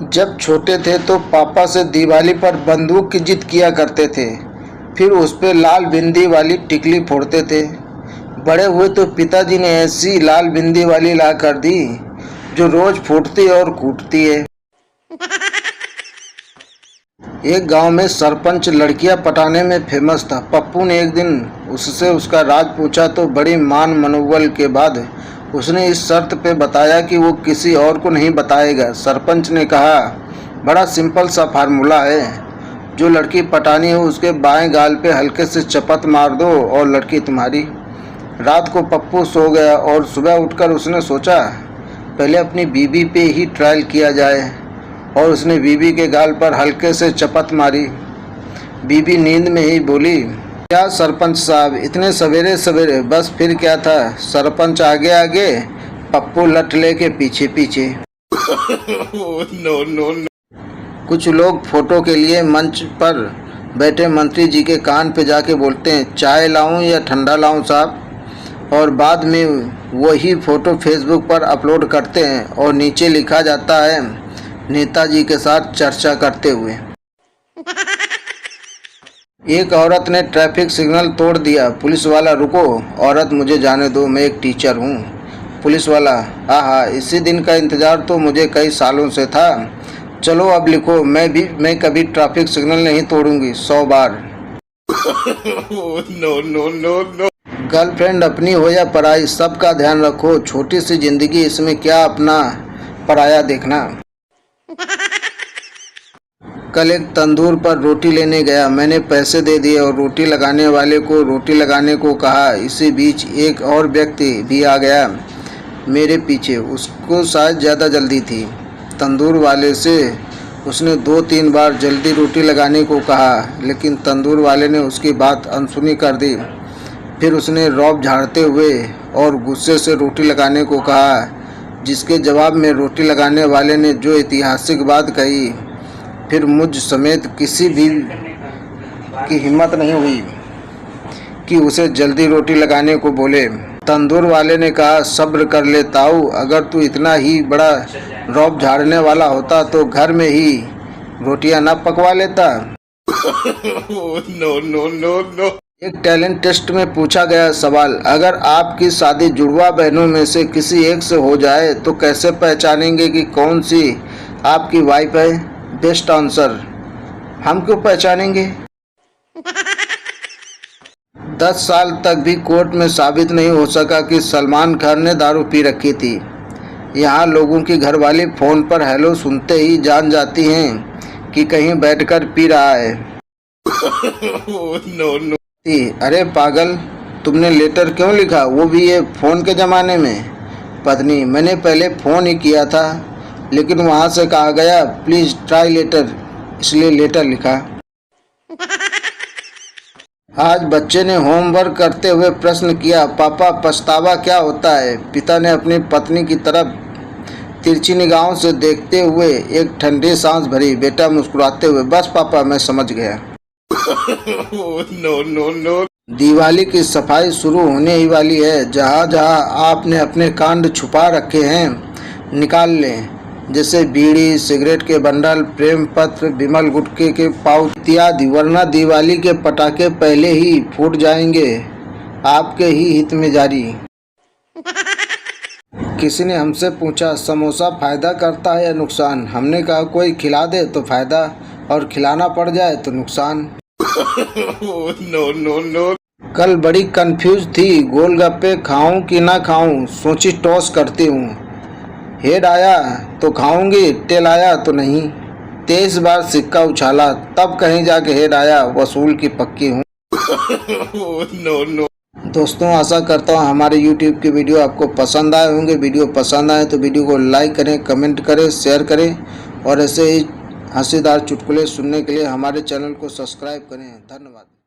जब छोटे थे तो पापा से दिवाली पर बंदूक की जिद किया करते थे, फिर उस पे लाल बिंदी वाली टिकली फोड़ते थे। बड़े हुए तो पिताजी ने ऐसी लाल बिंदी वाली ला कर दी जो रोज फूटती और कूटती है। एक गांव में सरपंच लड़कियां पटाने में फेमस था। पप्पू ने एक दिन उससे उसका राज पूछा तो बड़ी मान मनोबल के बाद उसने इस शर्त पे बताया कि वो किसी और को नहीं बताएगा। सरपंच ने कहा, बड़ा सिंपल सा फार्मूला है, जो लड़की पटानी हो उसके बाएं गाल पे हल्के से चपत मार दो और लड़की तुम्हारी। रात को पप्पू सो गया और सुबह उठकर उसने सोचा पहले अपनी बीबी पे ही ट्रायल किया जाए, और उसने बीबी के गाल पर हल्के से चपत मारी। बीबी नींद में ही बोली, क्या सरपंच साहब इतने सवेरे सवेरे? बस फिर क्या था, सरपंच आगे आगे, पप्पू लठले के पीछे पीछे। नो। कुछ लोग फोटो के लिए मंच पर बैठे मंत्री जी के कान पे जाके बोलते हैं, चाय लाऊं या ठंडा लाऊं साहब, और बाद में वही फोटो फेसबुक पर अपलोड करते हैं और नीचे लिखा जाता है, नेताजी के साथ चर्चा करते हुए। एक औरत ने ट्रैफिक सिग्नल तोड़ दिया। पुलिस वाला, रुको औरत, मुझे जाने दो, मैं एक टीचर हूँ। पुलिस वाला, आहा, इसी दिन का इंतज़ार तो मुझे कई सालों से था। चलो अब लिखो, मैं कभी ट्रैफिक सिग्नल नहीं तोड़ूंगी 100 बार। नो। गर्लफ्रेंड अपनी हो या पराई, सबका ध्यान रखो। छोटी सी जिंदगी, इसमें क्या अपना पराया देखना। कल एक तंदूर पर रोटी लेने गया। मैंने पैसे दे दिए और रोटी लगाने वाले को रोटी लगाने को कहा। इसी बीच एक और व्यक्ति भी आ गया मेरे पीछे। उसको शायद ज़्यादा जल्दी थी। तंदूर वाले से उसने 2-3 बार जल्दी रोटी लगाने को कहा, लेकिन तंदूर वाले ने उसकी बात अनसुनी कर दी। फिर उसने रौब झाड़ते हुए और गुस्से से रोटी लगाने को कहा, जिसके जवाब में रोटी लगाने वाले ने जो ऐतिहासिक बात कही, फिर मुझ समेत किसी भी की हिम्मत नहीं हुई कि उसे जल्दी रोटी लगाने को बोले। तंदूर वाले ने कहा, सब्र कर ले ताऊ, अगर तू इतना ही बड़ा रौब झाड़ने वाला होता तो घर में ही रोटियां न पकवा लेता। नो। एक टैलेंट टेस्ट में पूछा गया सवाल, अगर आपकी शादी जुड़वा बहनों में से किसी एक से हो जाए तो कैसे पहचानेंगे कि कौन सी आपकी वाइफ है? बेस्ट आंसर, हम क्यों पहचानेंगे? 10 साल तक भी कोर्ट में साबित नहीं हो सका कि सलमान खान ने दारू पी रखी थी। यहाँ लोगों की घरवाली फोन पर हेलो सुनते ही जान जाती हैं कि कहीं बैठकर पी रहा है। नो। अरे पागल, तुमने लेटर क्यों लिखा, वो भी ये फ़ोन के ज़माने में? पत्नी, मैंने पहले फ़ोन ही किया था, लेकिन वहाँ से कहा गया प्लीज़ ट्राई लेटर, इसलिए लेटर लिखा। आज बच्चे ने होमवर्क करते हुए प्रश्न किया, पापा पछतावा क्या होता है? पिता ने अपनी पत्नी की तरफ तिरछी निगाहों से देखते हुए एक ठंडी सांस भरी। बेटा मुस्कुराते हुए, बस पापा मैं समझ गया। नो। दिवाली की सफाई शुरू होने ही वाली है। जहाँ जहाँ आपने अपने कांड छुपा रखे हैं निकाल लें, जैसे बीड़ी, सिगरेट के बंडल, प्रेम पत्र, विमल गुटखे के पाउच इत्यादि, वरना दिवाली के पटाखे पहले ही फूट जाएंगे। आपके ही हित में जारी। किसी ने हमसे पूछा, समोसा फायदा करता है या नुकसान? हमने कहा, कोई खिला दे तो फायदा और खिलाना पड़ जाए तो नुकसान। नो। कल बड़ी कंफ्यूज थी, गोलगप्पे खाऊं कि ना खाऊं, सोची टॉस करती हूँ। हेड आया तो खाऊंगी, टेल आया तो नहीं। 23 बार सिक्का उछाला, तब कहीं जाके हेड आया, वसूल की पक्की हूँ। नो। दोस्तों, आशा करता हूँ हमारे YouTube के वीडियो आपको पसंद आए होंगे। वीडियो पसंद आए तो वीडियो को लाइक करें, कमेंट करें, शेयर करें, और ऐसे ही हंसीदार चुटकुले सुनने के लिए हमारे चैनल को सब्सक्राइब करें। धन्यवाद।